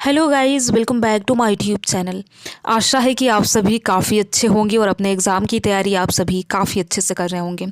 Hello guys, welcome back to my YouTube channel. आशा है कि आप सभी काफ़ी अच्छे होंगे और अपने एग्ज़ाम की तैयारी आप सभी काफ़ी अच्छे से कर रहे होंगे।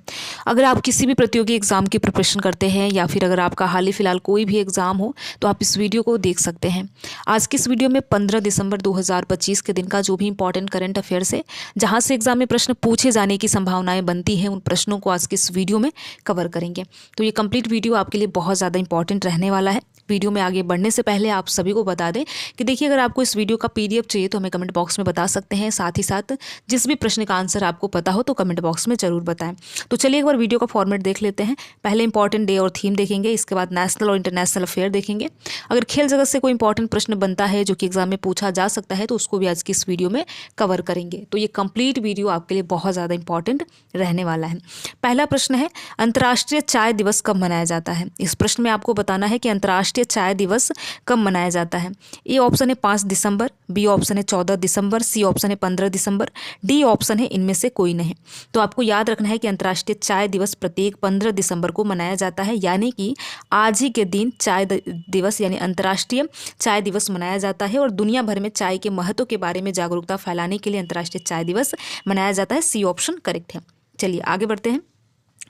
अगर आप किसी भी प्रतियोगी एग्ज़ाम की प्रिपरेशन करते हैं या फिर अगर आपका हाल ही फिलहाल कोई भी एग्ज़ाम हो तो आप इस वीडियो को देख सकते हैं। आज की इस वीडियो में 15 दिसंबर 2025 के दिन का जो भी इंपॉर्टेंट करंट अफेयर्स है, जहाँ से एग्ज़ाम में प्रश्न पूछे जाने की संभावनाएँ बनती हैं, उन प्रश्नों को आज की इस वीडियो में कवर करेंगे। तो ये कंप्लीट वीडियो आपके लिए बहुत ज़्यादा इंपॉर्टेंट रहने वाला है। वीडियो में आगे बढ़ने से पहले आप सभी को बता दें कि देखिए, अगर आपको इस वीडियो का पीडीएफ चाहिए तो हमें कमेंट बॉक्स में बता सकते हैं। साथ ही साथ जिस भी प्रश्न का आंसर आपको पता हो तो कमेंट बॉक्स में ज़रूर बताएं। तो चलिए एक बार वीडियो का फॉर्मेट देख लेते हैं। पहले इंपॉर्टेंट डे और थीम देखेंगे, इसके बाद नेशनल और इंटरनेशनल अफेयर देखेंगे। अगर खेल जगत से कोई इंपॉर्टेंट प्रश्न बनता है जो कि एग्जाम में पूछा जा सकता है तो उसको भी आज की इस वीडियो में कवर करेंगे। तो ये कंप्लीट वीडियो आपके लिए बहुत ज़्यादा इंपॉर्टेंट रहने वाला है। पहला प्रश्न है, अंतर्राष्ट्रीय चाय दिवस कब मनाया जाता है? इस प्रश्न में आपको बताना है कि अंतर्राष्ट्रीय चाय दिवस कब मनाया जाता है। ए ऑप्शन है 5 दिसंबर, बी ऑप्शन है 14 दिसंबर, सी ऑप्शन है 15 दिसंबर, डी ऑप्शन है इनमें से कोई नहीं। तो आपको याद रखना है कि अंतर्राष्ट्रीय चाय दिवस प्रत्येक 15 दिसंबर को मनाया जाता है, यानी कि आज ही के दिन चाय दिवस यानी अंतर्राष्ट्रीय चाय दिवस मनाया जाता है और दुनिया भर में चाय के महत्व के बारे में जागरूकता फैलाने के लिए अंतर्राष्ट्रीय चाय दिवस मनाया जाता है। सी ऑप्शन करेक्ट है। चलिए आगे बढ़ते हैं।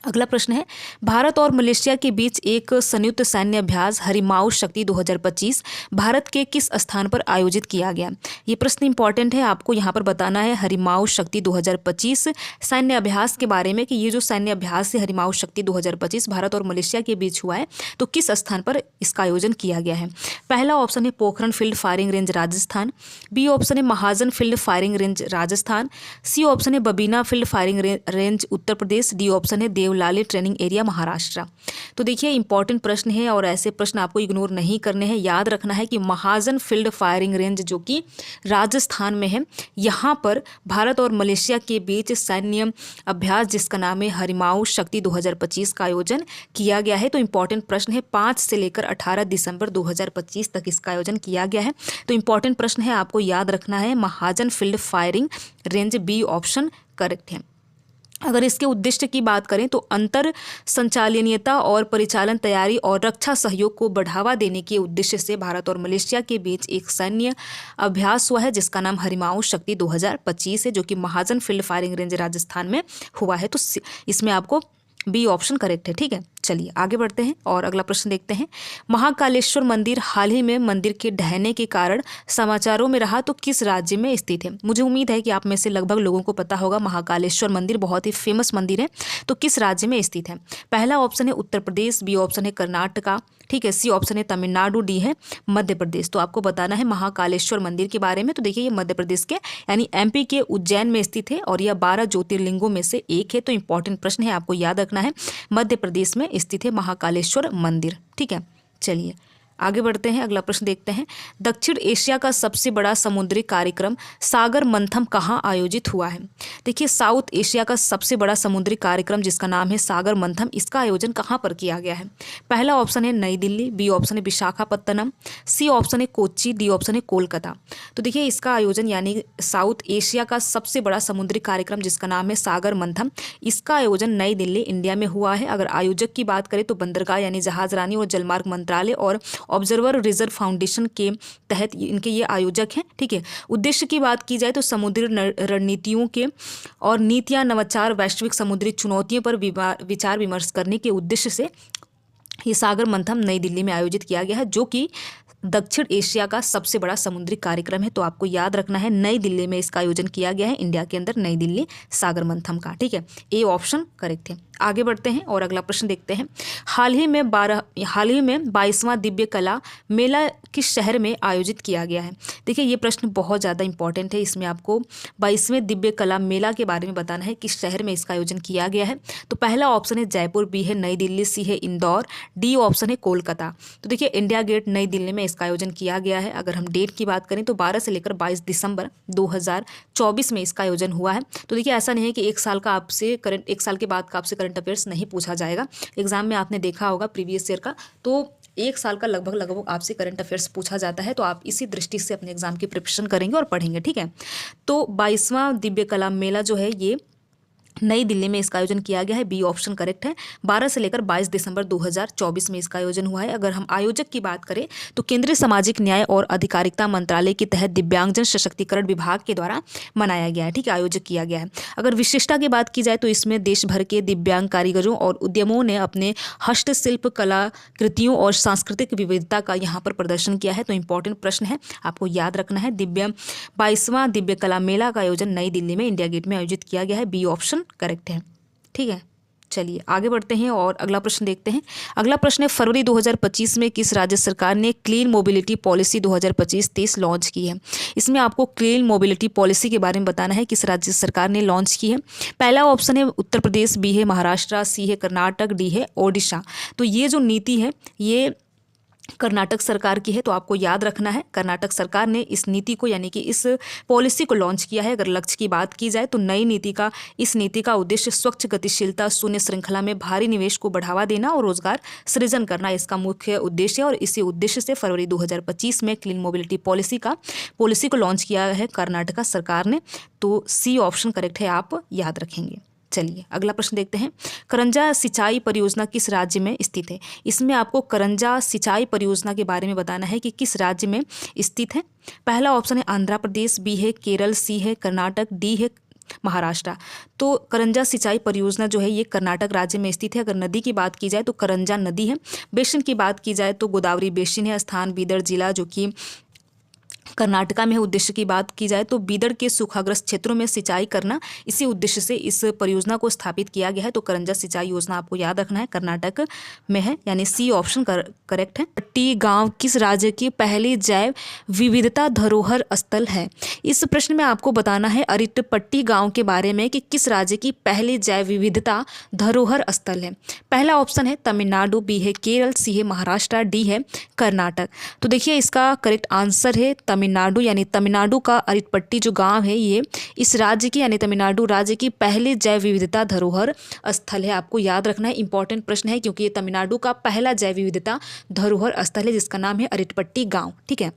अगला प्रश्न है, भारत और मलेशिया के बीच एक संयुक्त सैन्य अभ्यास हरिमाऊ शक्ति 2025 भारत के किस स्थान पर आयोजित किया गया? ये प्रश्न इंपॉर्टेंट है, आपको यहाँ पर बताना है हरिमाऊ शक्ति 2025 सैन्य अभ्यास के बारे में कि ये जो सैन्य अभ्यास है हरिमाऊ शक्ति 2025 भारत और मलेशिया के बीच हुआ है तो किस स्थान पर इसका आयोजन किया गया है? पहला ऑप्शन है Pokhran field firing range Rajasthan, B option है Mahajan field firing range Rajasthan, C option है Babina field firing range Uttar Pradesh, D option है देवलाली ट्रेनिंग एरिया महाराष्ट्र। तो देखिए इंपॉर्टेंट प्रश्न है और ऐसे प्रश्न आपको इग्नोर नहीं करने हैं। याद रखना है कि महाजन फील्ड फायरिंग रेंज जो कि राजस्थान में है, यहाँ पर भारत और मलेशिया के बीच सैन्य अभ्यास जिसका नाम है हरिमाऊ शक्ति 2025 का आयोजन किया गया है। तो इंपॉर्टेंट प्रश्न है 5 से लेकर 18 दिसंबर 2025 तक इसका आयोजन किया गया है। तो इंपॉर्टेंट प्रश्न है, आपको याद रखना है Mahajan field firing range, B option correct है। अगर इसके उद्देश्य की बात करें तो अंतर संचालनीयता और परिचालन तैयारी और रक्षा सहयोग को बढ़ावा देने के उद्देश्य से भारत और मलेशिया के बीच एक सैन्य अभ्यास हुआ है जिसका नाम हरिमाऊ शक्ति 2025 है, जो कि महाजन फील्ड फायरिंग रेंज राजस्थान में हुआ है। तो इसमें आपको बी ऑप्शन करेक्ट है। ठीक है, चलिए आगे बढ़ते हैं और अगला प्रश्न देखते हैं। महाकालेश्वर मंदिर हाल ही में मंदिर के ढहने के कारण समाचारों में रहा तो किस राज्य में स्थित है? मुझे उम्मीद है कि आप में से लगभग लोगों को पता होगा महाकालेश्वर मंदिर बहुत ही फेमस मंदिर है। तो किस राज्य में स्थित है? पहला ऑप्शन है उत्तर प्रदेश, बी ऑप्शन है कर्नाटका, ठीक है, सी ऑप्शन है तमिलनाडु, डी है मध्य प्रदेश। तो आपको बताना है महाकालेश्वर मंदिर के बारे में। तो देखिए ये मध्य प्रदेश के यानी एमपी के उज्जैन में स्थित है और यह 12 ज्योतिर्लिंगों में से एक है। तो इंपॉर्टेंट प्रश्न है, आपको याद रखना है मध्य प्रदेश में स्थित है महाकालेश्वर मंदिर। ठीक है, चलिए आगे बढ़ते हैं। अगला प्रश्न देखते हैं। दक्षिण एशिया का सबसे बड़ा समुद्री कार्यक्रम सागर मंथन कहाँ आयोजित हुआ है? देखिए साउथ एशिया का सबसे बड़ा समुद्री कार्यक्रम जिसका नाम है सागर मंथन, इसका आयोजन कहाँ पर किया गया है? पहला ऑप्शन है नई दिल्ली, बी ऑप्शन है विशाखापत्तनम, सी ऑप्शन है कोच्चि, डी ऑप्शन है कोलकाता। तो देखिए इसका आयोजन यानी साउथ एशिया का सबसे बड़ा समुद्री कार्यक्रम जिसका नाम है सागर मंथन, इसका आयोजन नई दिल्ली इंडिया में हुआ है। अगर आयोजक की बात करें तो बंदरगाह यानी जहाजरानी और जलमार्ग मंत्रालय और ऑब्जर्वर रिजर्व फाउंडेशन के तहत इनके ये आयोजक हैं। ठीक है, उद्देश्य की बात की जाए तो समुद्री रणनीतियों के और नीतियां, नवाचार, वैश्विक समुद्री चुनौतियों पर विचार विमर्श करने के उद्देश्य से ये सागर मंथन नई दिल्ली में आयोजित किया गया है, जो कि दक्षिण एशिया का सबसे बड़ा समुद्री कार्यक्रम है। तो आपको याद रखना है नई दिल्ली में इसका आयोजन किया गया है, इंडिया के अंदर नई दिल्ली सागर मंथन का। ठीक है, ए ऑप्शन करेक्ट है। आगे बढ़ते हैं और अगला प्रश्न देखते हैं। हाल ही में 22वां दिव्य कला मेला किस शहर में आयोजित किया गया है? देखिए ये प्रश्न बहुत ज़्यादा इंपॉर्टेंट है। इसमें आपको 22वें दिव्य कला मेला के बारे में बताना है किस शहर में इसका आयोजन किया गया है। तो पहला ऑप्शन है जयपुर, बी है नई दिल्ली, सी है इंदौर, डी ऑप्शन है कोलकाता। तो देखिए इंडिया गेट नई दिल्ली में इसका आयोजन किया गया है। अगर हम डेट की बात करें तो 12 से लेकर 22 दिसंबर 2024 में इसका आयोजन हुआ है। तो देखिए ऐसा नहीं है कि एक साल के बाद का आपसे करंट अफेयर्स नहीं पूछा जाएगा। एग्जाम में आपने देखा होगा प्रीवियस ईयर का, तो एक साल का लगभग आपसे करंट अफेयर्स पूछा जाता है। तो आप इसी दृष्टि से अपने एग्जाम की प्रिपरेशन करेंगे और पढ़ेंगे। ठीक है, तो 22वां दिव्य कला मेला जो है ये नई दिल्ली में इसका आयोजन किया गया है, बी ऑप्शन करेक्ट है। 12 से लेकर 22 दिसंबर 2024 में इसका आयोजन हुआ है। अगर हम आयोजक की बात करें तो केंद्रीय सामाजिक न्याय और अधिकारिता मंत्रालय के तहत दिव्यांगजन सशक्तिकरण विभाग के द्वारा मनाया गया है, ठीक है, आयोजक किया गया है। अगर विशिष्टता की बात की जाए तो इसमें देश भर के दिव्यांग कारीगरों और उद्यमों ने अपने हस्तशिल्प कलाकृतियों और सांस्कृतिक विविधता का यहाँ पर प्रदर्शन किया है। तो इंपॉर्टेंट प्रश्न है, आपको याद रखना है। 22वां दिव्य कला मेला का आयोजन नई दिल्ली में इंडिया गेट में आयोजित किया गया है, बी ऑप्शन करेक्ट है, ठीक है। चलिए आगे बढ़ते हैं और अगला प्रश्न देखते हैं। अगला प्रश्न है, फरवरी 2025 में किस राज्य सरकार ने क्लीन मोबिलिटी पॉलिसी 2025-30 लॉन्च की है? इसमें आपको क्लीन मोबिलिटी पॉलिसी के बारे में बताना है, किस राज्य सरकार ने लॉन्च की है। पहला ऑप्शन है उत्तर प्रदेश, बी है महाराष्ट्र, सी है कर्नाटक, डी है ओडिशा। तो ये जो नीति है ये कर्नाटक सरकार की है, तो आपको याद रखना है कर्नाटक सरकार ने इस नीति को यानी कि इस पॉलिसी को लॉन्च किया है। अगर लक्ष्य की बात की जाए तो इस नीति का उद्देश्य स्वच्छ गतिशीलता, शून्य श्रृंखला में भारी निवेश को बढ़ावा देना और रोजगार सृजन करना इसका मुख्य उद्देश्य है। और इसी उद्देश्य से फरवरी 2025 में क्लीन मोबिलिटी पॉलिसी को लॉन्च किया है कर्नाटक सरकार ने। तो सी ऑप्शन करेक्ट है, आप याद रखेंगे। चलिए अगला प्रश्न देखते हैं। करंजा सिंचाई परियोजना किस राज्य में स्थित है? इसमें आपको करंजा सिंचाई परियोजना के बारे में बताना है कि किस राज्य में स्थित है। पहला ऑप्शन है आंध्र प्रदेश, बी है केरल, सी है कर्नाटक, डी है महाराष्ट्र। तो करंजा सिंचाई परियोजना जो है ये कर्नाटक राज्य में स्थित है। अगर नदी की बात की जाए तो करंजा नदी है। बेसिन की बात की जाए तो गोदावरी बेसिन है। स्थान बीदर जिला जो कि कर्नाटका में है। उद्देश्य की बात की जाए तो बीदर के सूखाग्रस्त क्षेत्रों में सिंचाई करना, इसी उद्देश्य से इस परियोजना को स्थापित किया गया है। तो करंजा सिंचाई योजना आपको याद रखना है, कर्नाटक में है, यानी सी ऑप्शन करेक्ट है। पट्टी गांव किस राज्य की पहली जैव विविधता धरोहर स्थल है? इस प्रश्न में आपको बताना है अरिटपट्टी गांव के बारे में कि किस राज्य की पहली जैव विविधता धरोहर स्थल है। पहला ऑप्शन है तमिलनाडु, बी है केरल, सी है महाराष्ट्र, डी है कर्नाटक। तो देखिए इसका करेक्ट आंसर है तमिलनाडु, यानी तमिलनाडु का अरिटपट्टी जो गांव है ये इस राज्य की यानी तमिलनाडु राज्य की पहले जैव विविधता धरोहर स्थल है। आपको याद रखना है, इंपॉर्टेंट प्रश्न है क्योंकि ये तमिलनाडु का पहला जैव विविधता धरोहर स्थल है जिसका नाम है अरिटपट्टी गांव, ठीक है।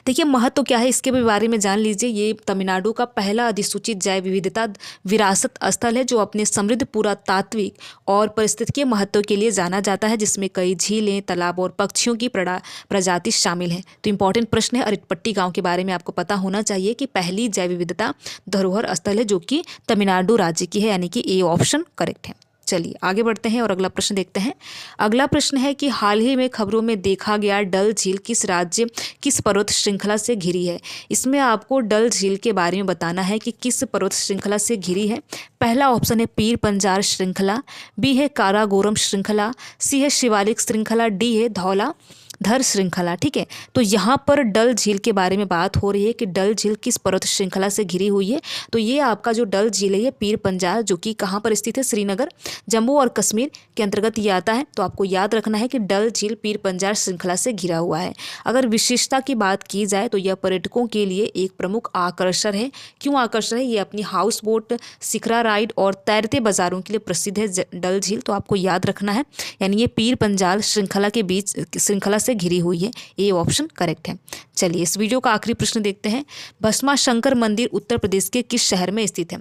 देखिए महत्व क्या है इसके बारे में जान लीजिए। ये तमिलनाडु का पहला अधिसूचित जैव विविधता विरासत स्थल है जो अपने समृद्ध पुरातात्विक और पारिस्थितिकीय महत्व के लिए जाना जाता है, जिसमें कई झीलें, तालाब और पक्षियों की प्रजाति शामिल है। तो इंपॉर्टेंट प्रश्न है, अरिटपट्टी गांव के बारे में आपको पता होना चाहिए कि पहली जैव विविधता धरोहर स्थल है जो कि तमिलनाडु राज्य की है, यानी कि ए ऑप्शन करेक्ट है। चलिए आगे बढ़ते हैं और अगला प्रश्न देखते हैं। अगला प्रश्न है कि हाल ही में खबरों में देखा गया डल झील किस राज्य किस पर्वत श्रृंखला से घिरी है? इसमें आपको डल झील के बारे में बताना है कि किस पर्वत श्रृंखला से घिरी है। पहला ऑप्शन है पीर पंजाल श्रृंखला, बी है काराकोरम श्रृंखला, सी है शिवालिक श्रृंखला, डी है धौलाधर श्रृंखला, ठीक है। तो यहाँ पर डल झील के बारे में बात हो रही है कि डल झील किस पर्वत श्रृंखला से घिरी हुई है। तो ये आपका जो डल झील है ये पीर पंजाल जो कि कहाँ पर स्थित है, श्रीनगर जम्मू और कश्मीर के अंतर्गत ये आता है। तो आपको याद रखना है कि डल झील पीर पंजाल श्रृंखला से घिरा हुआ है। अगर विशेषता की बात की जाए तो यह पर्यटकों के लिए एक प्रमुख आकर्षण है। क्यों आकर्षण है? ये अपनी हाउस बोट, शिखरा राइड और तैरते बाजारों के लिए प्रसिद्ध है डल झील। तो आपको याद रखना है, यानी ये पीर पंजाल श्रृंखला के बीच श्रृंखला से घिरी हुई है, ए ऑप्शन करेक्ट है। चलिए इस वीडियो का आखिरी प्रश्न देखते हैं। भस्मा शंकर मंदिर उत्तर प्रदेश के किस शहर में स्थित है?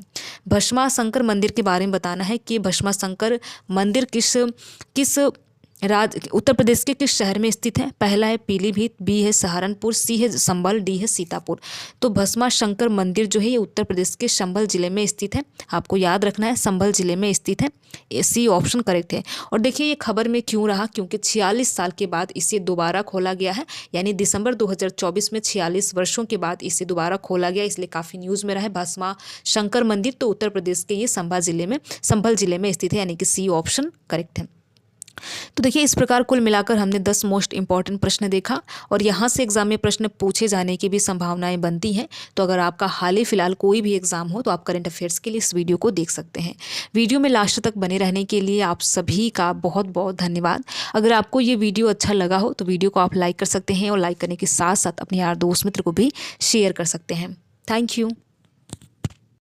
भस्मा शंकर मंदिर के बारे में बताना है कि भस्मा शंकर मंदिर किस उत्तर प्रदेश के किस शहर में स्थित है। पहला है पीलीभीत, बी है सहारनपुर, सी है संभल, डी है सीतापुर। तो भस्मा शंकर मंदिर जो है ये उत्तर प्रदेश के संभल जिले में स्थित है। आपको याद रखना है संभल जिले में स्थित है, सी ऑप्शन करेक्ट है। और देखिए ये खबर में क्यों रहा, क्योंकि 46 साल के बाद इसे दोबारा खोला गया है, यानी दिसंबर 2024 में 46 वर्षों के बाद इसे दोबारा खोला गया, इसलिए काफ़ी न्यूज़ में रहा है भस्मा शंकर मंदिर। तो उत्तर प्रदेश के ये संभल जिले में स्थित है, यानी कि सी ऑप्शन करेक्ट है। तो देखिए इस प्रकार कुल मिलाकर हमने 10 मोस्ट इंपॉर्टेंट प्रश्न देखा और यहाँ से एग्जाम में प्रश्न पूछे जाने की भी संभावनाएं बनती हैं। तो अगर आपका हाल ही फिलहाल कोई भी एग्जाम हो तो आप करंट अफेयर्स के लिए इस वीडियो को देख सकते हैं। वीडियो में लास्ट तक बने रहने के लिए आप सभी का बहुत बहुत धन्यवाद। अगर आपको ये वीडियो अच्छा लगा हो तो वीडियो को आप लाइक कर सकते हैं और लाइक करने के साथ साथ अपने यार दोस्त मित्र को भी शेयर कर सकते हैं। Thank you.